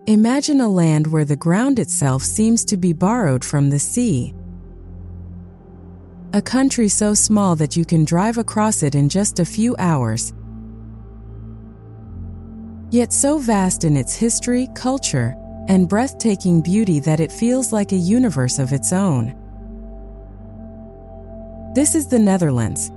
Imagine a land where the ground itself seems to be borrowed from the sea. A country so small that you can drive across it in just a few hours, yet so vast in its history, culture, and breathtaking beauty that it feels like a universe of its own. This is the Netherlands,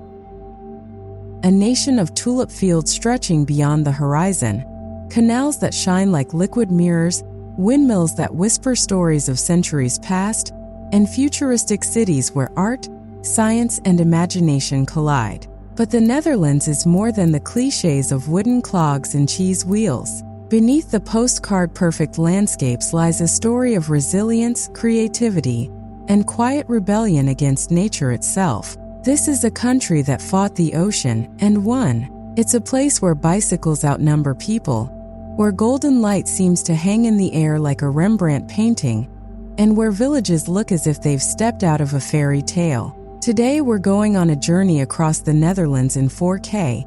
a nation of tulip fields stretching beyond the horizon, canals that shine like liquid mirrors, windmills that whisper stories of centuries past, and futuristic cities where art, science, and imagination collide. But the Netherlands is more than the clichés of wooden clogs and cheese wheels. Beneath the postcard-perfect landscapes lies a story of resilience, creativity, and quiet rebellion against nature itself. This is a country that fought the ocean and won. It's a place where bicycles outnumber people, where golden light seems to hang in the air like a Rembrandt painting, and where villages look as if they've stepped out of a fairy tale. Today we're going on a journey across the Netherlands in 4K,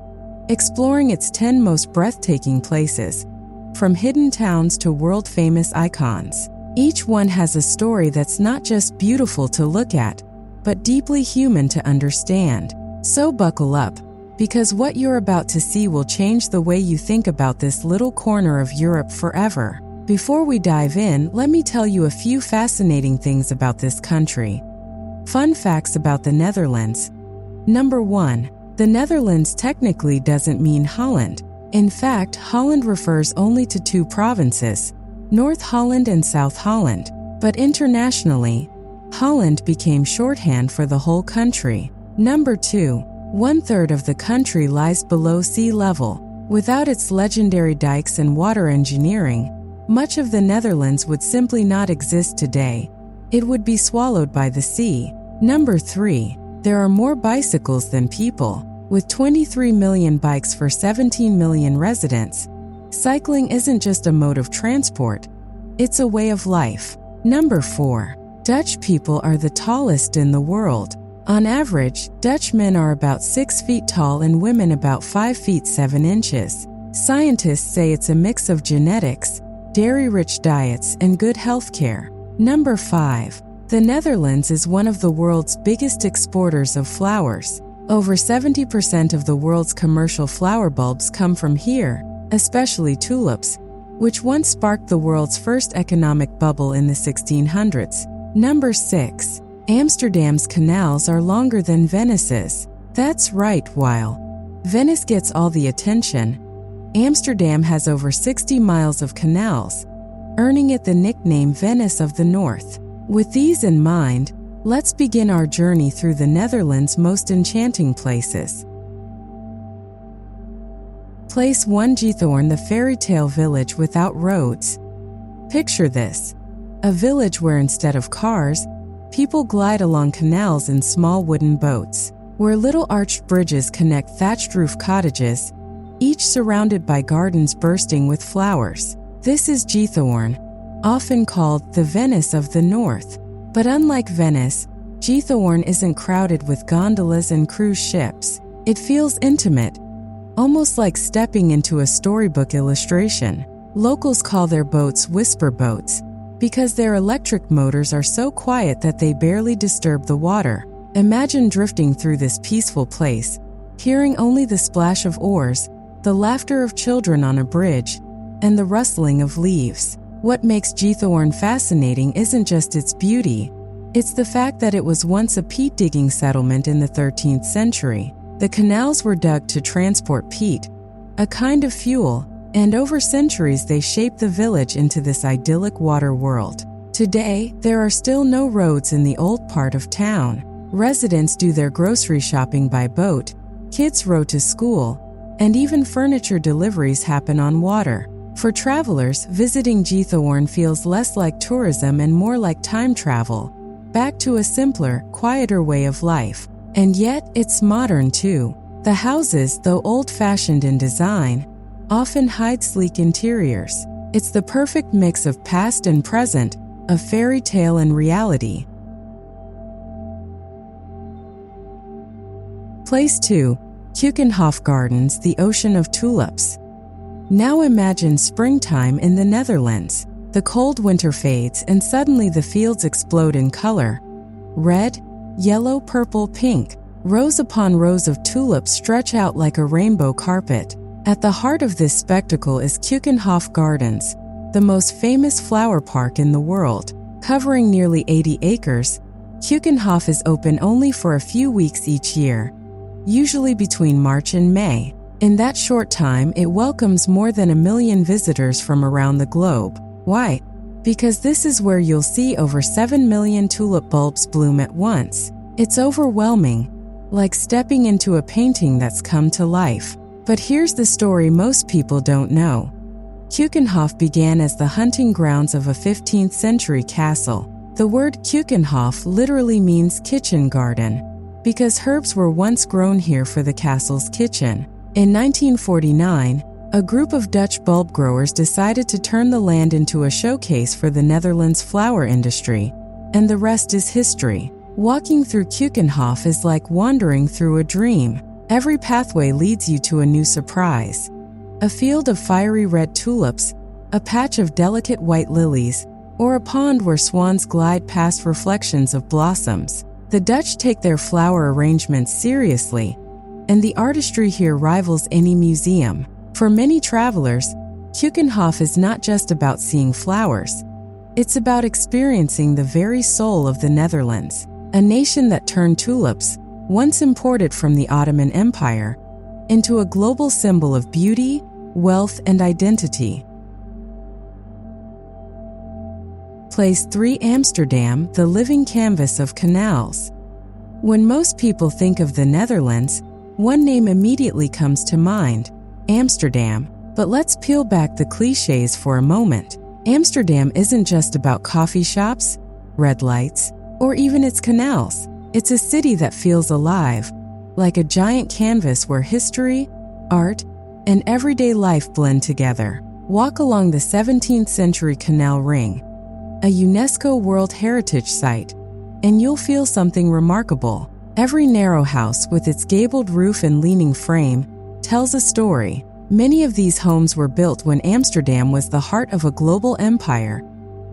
exploring its 10 most breathtaking places, from hidden towns to world-famous icons. Each one has a story that's not just beautiful to look at, but deeply human to understand. So buckle up, because what you're about to see will change the way you think about this little corner of Europe forever. Before we dive in, let me tell you a few fascinating things about this country. Fun facts about the Netherlands. Number 1. The Netherlands technically doesn't mean Holland. In fact, Holland refers only to 2 provinces, North Holland and South Holland. But internationally, Holland became shorthand for the whole country. Number 2. 1/3 of the country lies below sea level. Without its legendary dikes and water engineering, much of the Netherlands would simply not exist today. It would be swallowed by the sea. Number 3. There are more bicycles than people. With 23 million bikes for 17 million residents, cycling isn't just a mode of transport, it's a way of life. Number 4. Dutch people are the tallest in the world. On average, Dutch men are about 6 feet tall and women about 5 feet 7 inches. Scientists say it's a mix of genetics, dairy-rich diets, and good health care. Number 5. The Netherlands is one of the world's biggest exporters of flowers. Over 70% of the world's commercial flower bulbs come from here, especially tulips, which once sparked the world's first economic bubble in the 1600s. Number 6. Amsterdam's canals are longer than Venice's. That's right, while Venice gets all the attention, Amsterdam has over 60 miles of canals, earning it the nickname Venice of the North. With these in mind, let's begin our journey through the Netherlands' most enchanting places. Place 1. Giethoorn, the fairytale village without roads. Picture this: a village where instead of cars, people glide along canals in small wooden boats, where little arched bridges connect thatched roof cottages, each surrounded by gardens bursting with flowers. This is Giethoorn, often called the Venice of the North. But unlike Venice, Giethoorn isn't crowded with gondolas and cruise ships. It feels intimate, almost like stepping into a storybook illustration. Locals call their boats whisper boats, because their electric motors are so quiet that they barely disturb the water. Imagine drifting through this peaceful place, hearing only the splash of oars, the laughter of children on a bridge, and the rustling of leaves. What makes Giethoorn fascinating isn't just its beauty, it's the fact that it was once a peat digging settlement in the 13th century. The canals were dug to transport peat, a kind of fuel, and over centuries they shaped the village into this idyllic water world. Today, there are still no roads in the old part of town. Residents do their grocery shopping by boat, kids row to school, and even furniture deliveries happen on water. For travelers, visiting Giethoorn feels less like tourism and more like time travel, back to a simpler, quieter way of life. And yet, it's modern too. The houses, though old-fashioned in design, often hide sleek interiors. It's the perfect mix of past and present, of fairy tale and reality. Place 2. Keukenhof Gardens, the ocean of tulips. Now imagine springtime in the Netherlands. The cold winter fades and suddenly the fields explode in color. Red, yellow, purple, pink. Rows upon rows of tulips stretch out like a rainbow carpet. At the heart of this spectacle is Keukenhof Gardens, the most famous flower park in the world. Covering nearly 80 acres, Keukenhof is open only for a few weeks each year, usually between March and May. In that short time, it welcomes more than 1 million visitors from around the globe. Why? Because this is where you'll see over 7 million tulip bulbs bloom at once. It's overwhelming, like stepping into a painting that's come to life. But here's the story most people don't know. Keukenhof began as the hunting grounds of a 15th century castle. The word Keukenhof literally means kitchen garden, because herbs were once grown here for the castle's kitchen. In 1949, a group of Dutch bulb growers decided to turn the land into a showcase for the Netherlands' flower industry, and the rest is history. Walking through Keukenhof is like wandering through a dream. Every pathway leads you to a new surprise. A field of fiery red tulips, a patch of delicate white lilies, or a pond where swans glide past reflections of blossoms. The Dutch take their flower arrangements seriously, and the artistry here rivals any museum. For many travelers, Keukenhof is not just about seeing flowers. It's about experiencing the very soul of the Netherlands, a nation that turned tulips, once imported from the Ottoman Empire, into a global symbol of beauty, wealth, and identity. Place 3. Amsterdam, the living canvas of canals. When most people think of the Netherlands, one name immediately comes to mind: Amsterdam. But let's peel back the cliches for a moment. Amsterdam isn't just about coffee shops, red lights, or even its canals. It's a city that feels alive, like a giant canvas where history, art, and everyday life blend together. Walk along the 17th century Canal Ring, a UNESCO World Heritage Site, and you'll feel something remarkable. Every narrow house with its gabled roof and leaning frame tells a story. Many of these homes were built when Amsterdam was the heart of a global empire,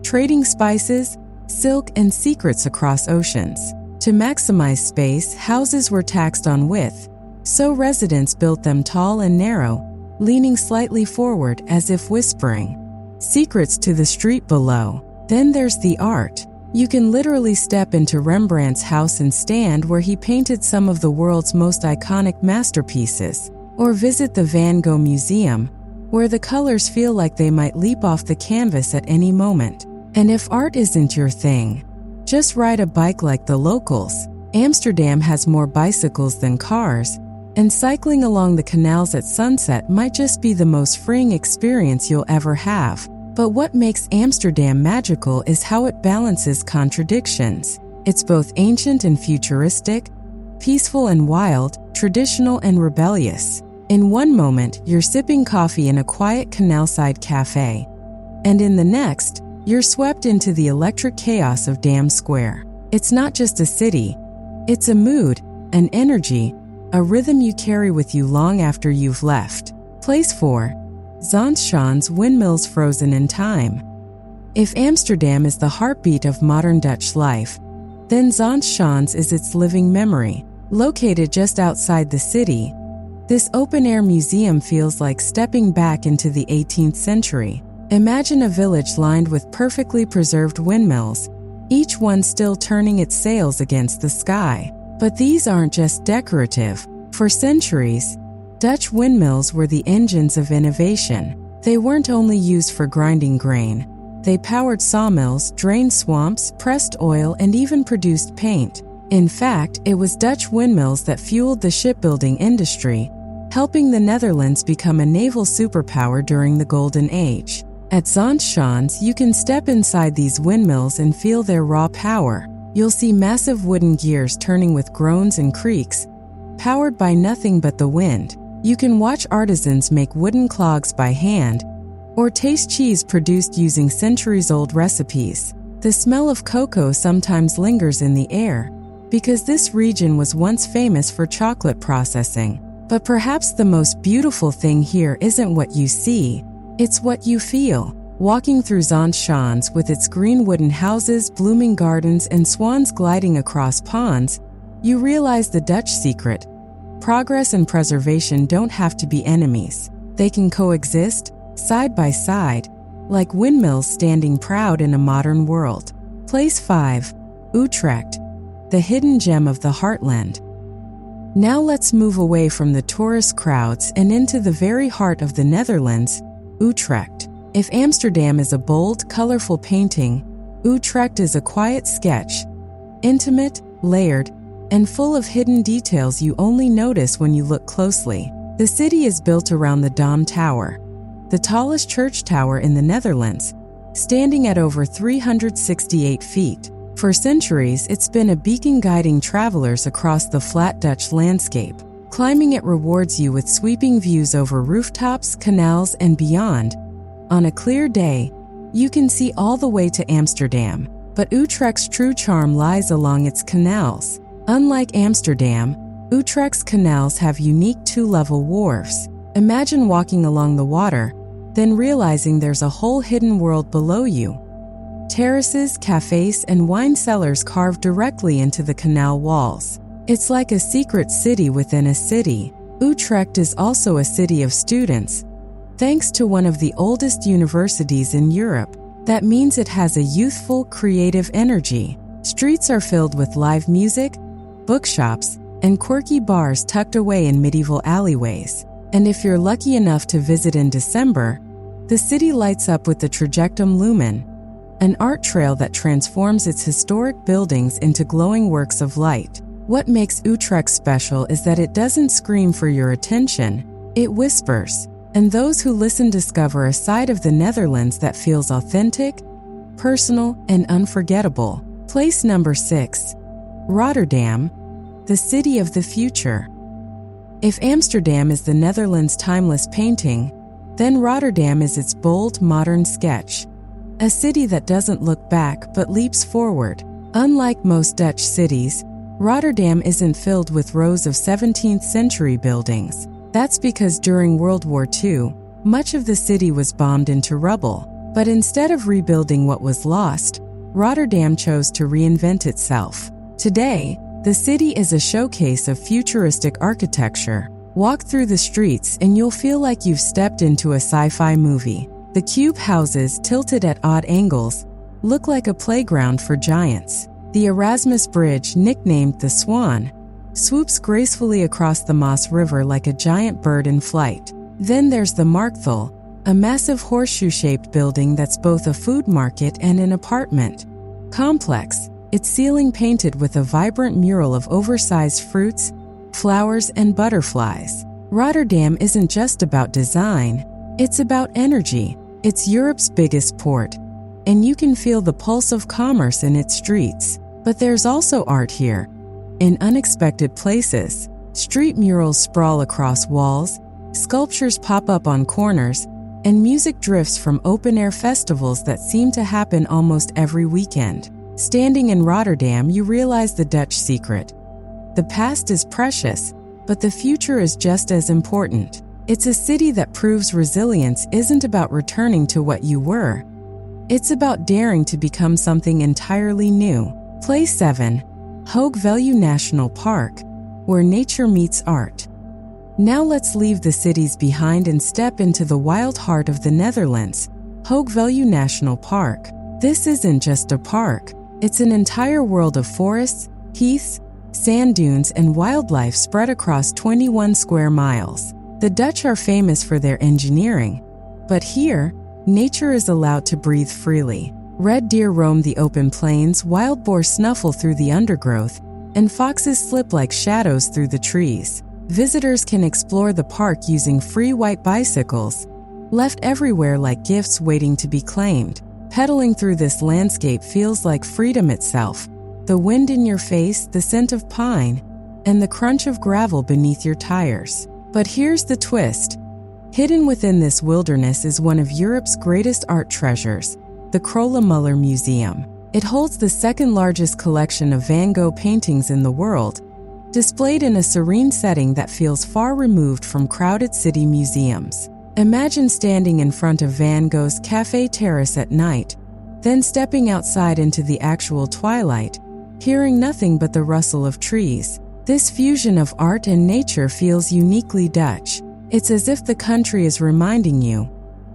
trading spices, silk, and secrets across oceans. To maximize space, houses were taxed on width, so residents built them tall and narrow, leaning slightly forward as if whispering secrets to the street below. Then there's the art. You can literally step into Rembrandt's house and stand where he painted some of the world's most iconic masterpieces, or visit the Van Gogh Museum, where the colors feel like they might leap off the canvas at any moment. And if art isn't your thing, just ride a bike like the locals. Amsterdam has more bicycles than cars, and cycling along the canals at sunset might just be the most freeing experience you'll ever have. But what makes Amsterdam magical is how it balances contradictions. It's both ancient and futuristic, peaceful and wild, traditional and rebellious. In one moment, you're sipping coffee in a quiet canalside cafe, and in the next, you're swept into the electric chaos of Dam Square. It's not just a city, it's a mood, an energy, a rhythm you carry with you long after you've left. Place 4. Zaanse Schans, Windmills frozen in time. If Amsterdam is the heartbeat of modern Dutch life, then Zaanse Schans is its living memory. Located just outside the city, this open-air museum feels like stepping back into the 18th century. Imagine a village lined with perfectly preserved windmills, each one still turning its sails against the sky. But these aren't just decorative. For centuries, Dutch windmills were the engines of innovation. They weren't only used for grinding grain. They powered sawmills, drained swamps, pressed oil, and even produced paint. In fact, it was Dutch windmills that fueled the shipbuilding industry, helping the Netherlands become a naval superpower during the Golden Age. At Zaanse Schans, you can step inside these windmills and feel their raw power. You'll see massive wooden gears turning with groans and creaks, powered by nothing but the wind. You can watch artisans make wooden clogs by hand, or taste cheese produced using centuries-old recipes. The smell of cocoa sometimes lingers in the air, because this region was once famous for chocolate processing. But perhaps the most beautiful thing here isn't what you see, it's what you feel. Walking through Zaanse Schans with its green wooden houses, blooming gardens, and swans gliding across ponds, you realize the Dutch secret. Progress and preservation don't have to be enemies. They can coexist, side by side, like windmills standing proud in a modern world. Place 5. Utrecht, the hidden gem of the Heartland. Now let's move away from the tourist crowds and into the very heart of the Netherlands, Utrecht. If Amsterdam is a bold, colorful painting, Utrecht is a quiet sketch, intimate, layered, and full of hidden details you only notice when you look closely. The city is built around the Dom Tower, the tallest church tower in the Netherlands, standing at over 368 feet. For centuries, it's been a beacon guiding travelers across the flat Dutch landscape. Climbing it rewards you with sweeping views over rooftops, canals, and beyond. On a clear day, you can see all the way to Amsterdam, but Utrecht's true charm lies along its canals. Unlike Amsterdam, Utrecht's canals have unique two-level wharves. Imagine walking along the water, then realizing there's a whole hidden world below you. Terraces, cafes, and wine cellars carved directly into the canal walls. It's like a secret city within a city. Utrecht is also a city of students. Thanks to one of the oldest universities in Europe, that means it has a youthful, creative energy. Streets are filled with live music, bookshops, and quirky bars tucked away in medieval alleyways. And if you're lucky enough to visit in December, the city lights up with the Trajectum Lumen, an art trail that transforms its historic buildings into glowing works of light. What makes Utrecht special is that it doesn't scream for your attention, it whispers. And those who listen discover a side of the Netherlands that feels authentic, personal, and unforgettable. Place number 6. Rotterdam, the city of the future. If Amsterdam is the Netherlands' timeless painting, then Rotterdam is its bold, modern sketch. A city that doesn't look back but leaps forward. Unlike most Dutch cities, Rotterdam isn't filled with rows of 17th century buildings. That's because during World War II, much of the city was bombed into rubble. But instead of rebuilding what was lost, Rotterdam chose to reinvent itself. Today, the city is a showcase of futuristic architecture. Walk through the streets and you'll feel like you've stepped into a sci-fi movie. The cube houses, tilted at odd angles, look like a playground for giants. The Erasmus Bridge, nicknamed the Swan, swoops gracefully across the Maas River like a giant bird in flight. Then there's the Markthal, a massive horseshoe-shaped building that's both a food market and an apartment complex, its ceiling painted with a vibrant mural of oversized fruits, flowers, and butterflies. Rotterdam isn't just about design, it's about energy. It's Europe's biggest port, and you can feel the pulse of commerce in its streets. But there's also art here. In unexpected places, street murals sprawl across walls, sculptures pop up on corners, and music drifts from open-air festivals that seem to happen almost every weekend. Standing in Rotterdam, you realize the Dutch secret. The past is precious, but the future is just as important. It's a city that proves resilience isn't about returning to what you were. It's about daring to become something entirely new. Place 7. Hoge National Park, where nature meets art. Now let's leave the cities behind and step into the wild heart of the Netherlands, Hoge National Park. This isn't just a park, it's an entire world of forests, heaths, sand dunes, and wildlife spread across 21 square miles. The Dutch are famous for their engineering, but here, nature is allowed to breathe freely. Red deer roam the open plains, wild boar snuffle through the undergrowth, and foxes slip like shadows through the trees. Visitors can explore the park using free white bicycles, left everywhere like gifts waiting to be claimed. Pedaling through this landscape feels like freedom itself. The wind in your face, the scent of pine, and the crunch of gravel beneath your tires. But here's the twist. Hidden within this wilderness is one of Europe's greatest art treasures, the Kröller-Müller Museum. It holds the second largest collection of Van Gogh paintings in the world, displayed in a serene setting that feels far removed from crowded city museums. Imagine standing in front of Van Gogh's Café Terrace at night, then stepping outside into the actual twilight, hearing nothing but the rustle of trees. This fusion of art and nature feels uniquely Dutch. It's as if the country is reminding you,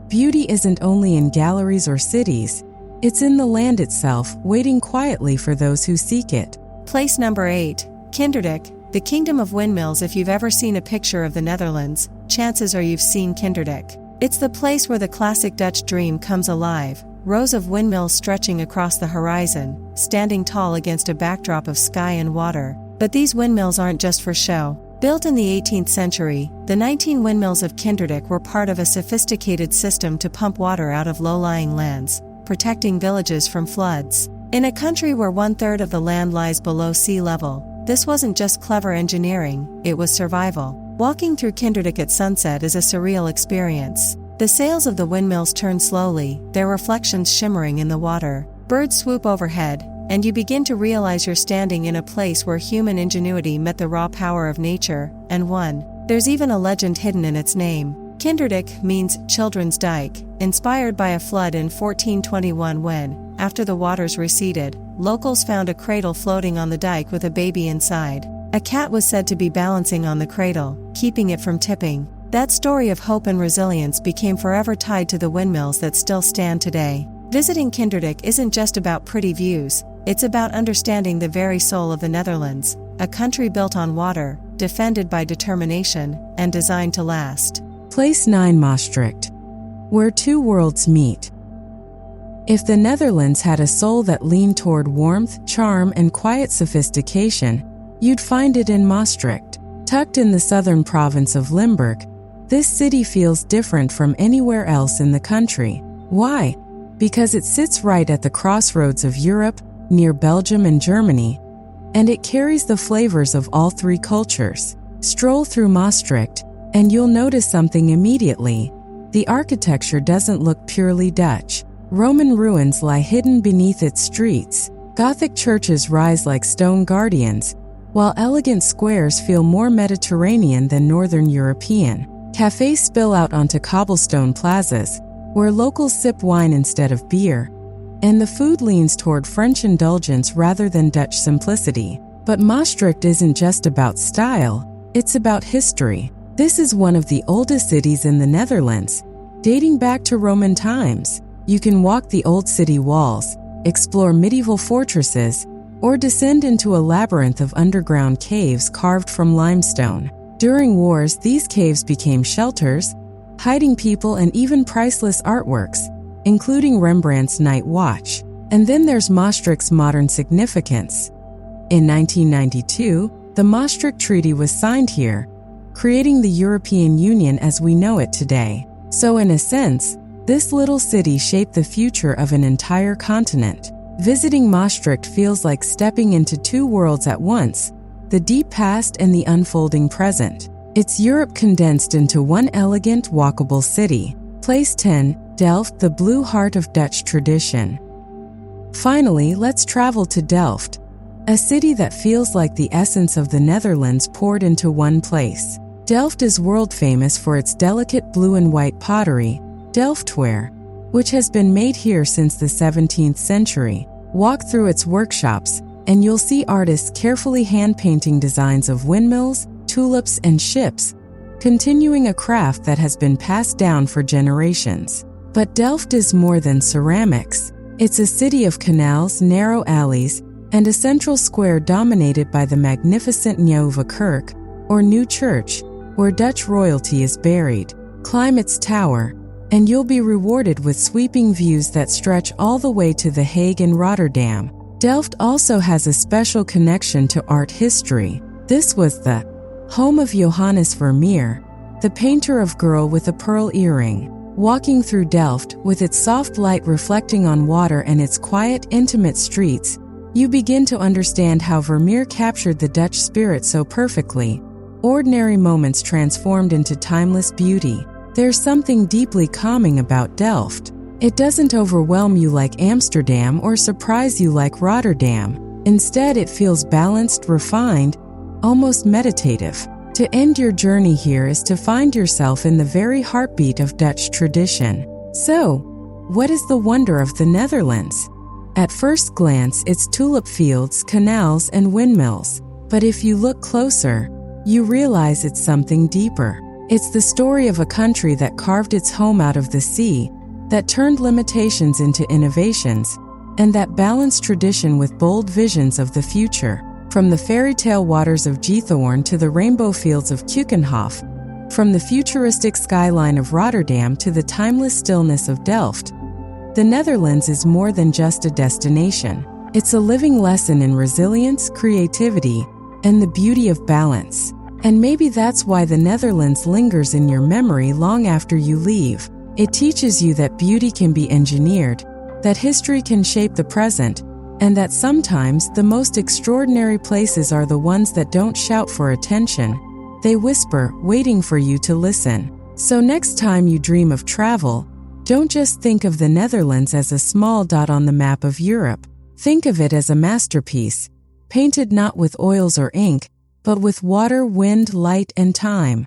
beauty isn't only in galleries or cities, it's in the land itself, waiting quietly for those who seek it. Place number 8, Kinderdijk, the Kingdom of Windmills. If you've ever seen a picture of the Netherlands, chances are you've seen Kinderdijk. It's the place where the classic Dutch dream comes alive, rows of windmills stretching across the horizon, standing tall against a backdrop of sky and water. But these windmills aren't just for show. Built in the 18th century, the 19 windmills of Kinderdijk were part of a sophisticated system to pump water out of low-lying lands, protecting villages from floods. In a country where 1/3 of the land lies below sea level, this wasn't just clever engineering, it was survival. Walking through Kinderdijk at sunset is a surreal experience. The sails of the windmills turn slowly, their reflections shimmering in the water. Birds swoop overhead, and you begin to realize you're standing in a place where human ingenuity met the raw power of nature. And there's even a legend hidden in its name. Kinderdijk means children's dike, inspired by a flood in 1421 when, after the waters receded, locals found a cradle floating on the dike with a baby inside. A cat was said to be balancing on the cradle, keeping it from tipping. That story of hope and resilience became forever tied to the windmills that still stand today. Visiting Kinderdijk isn't just about pretty views, it's about understanding the very soul of the Netherlands, a country built on water, defended by determination, and designed to last. Place 9, Maastricht, where two worlds meet. If the Netherlands had a soul that leaned toward warmth, charm, and quiet sophistication, you'd find it in Maastricht. Tucked in the southern province of Limburg, this city feels different from anywhere else in the country. Why? Because it sits right at the crossroads of Europe, near Belgium and Germany, and it carries the flavors of all three cultures. Stroll through Maastricht, and you'll notice something immediately. The architecture doesn't look purely Dutch. Roman ruins lie hidden beneath its streets. Gothic churches rise like stone guardians, while elegant squares feel more Mediterranean than Northern European. Cafes spill out onto cobblestone plazas, where locals sip wine instead of beer, and the food leans toward French indulgence rather than Dutch simplicity. But Maastricht isn't just about style, it's about history. This is one of the oldest cities in the Netherlands, dating back to Roman times. You can walk the old city walls, explore medieval fortresses, or descend into a labyrinth of underground caves carved from limestone. During wars, these caves became shelters, hiding people and even priceless artworks, including Rembrandt's Night Watch. And then there's Maastricht's modern significance. In 1992, the Maastricht Treaty was signed here, creating the European Union as we know it today. So in a sense, this little city shaped the future of an entire continent. Visiting Maastricht feels like stepping into two worlds at once, the deep past and the unfolding present. It's Europe condensed into one elegant, walkable city. Place 10, Delft, the blue heart of Dutch tradition. Finally, let's travel to Delft, a city that feels like the essence of the Netherlands poured into one place. Delft is world famous for its delicate blue and white pottery, Delftware, which has been made here since the 17th century. Walk through its workshops, and you'll see artists carefully hand-painting designs of windmills, tulips, and ships, continuing a craft that has been passed down for generations. But Delft is more than ceramics. It's a city of canals, narrow alleys, and a central square dominated by the magnificent Nieuwe Kerk, or New Church, where Dutch royalty is buried. Climb its tower, and you'll be rewarded with sweeping views that stretch all the way to The Hague and Rotterdam. Delft also has a special connection to art history. This was the home of Johannes Vermeer, the painter of Girl with a Pearl Earring. Walking through Delft, with its soft light reflecting on water and its quiet, intimate streets, you begin to understand how Vermeer captured the Dutch spirit so perfectly. Ordinary moments transformed into timeless beauty. There's something deeply calming about Delft. It doesn't overwhelm you like Amsterdam or surprise you like Rotterdam. Instead, it feels balanced, refined, almost meditative. To end your journey here is to find yourself in the very heartbeat of Dutch tradition. So, what is the wonder of the Netherlands? At first glance, it's tulip fields, canals, and windmills. But if you look closer, you realize it's something deeper. It's the story of a country that carved its home out of the sea, that turned limitations into innovations, and that balanced tradition with bold visions of the future. From the fairytale waters of Giethoorn to the rainbow fields of Keukenhof, from the futuristic skyline of Rotterdam to the timeless stillness of Delft, the Netherlands is more than just a destination. It's a living lesson in resilience, creativity, and the beauty of balance. And maybe that's why the Netherlands lingers in your memory long after you leave. It teaches you that beauty can be engineered, that history can shape the present, and that sometimes the most extraordinary places are the ones that don't shout for attention. They whisper, waiting for you to listen. So next time you dream of travel, don't just think of the Netherlands as a small dot on the map of Europe. Think of it as a masterpiece, painted not with oils or ink, but with water, wind, light, and time.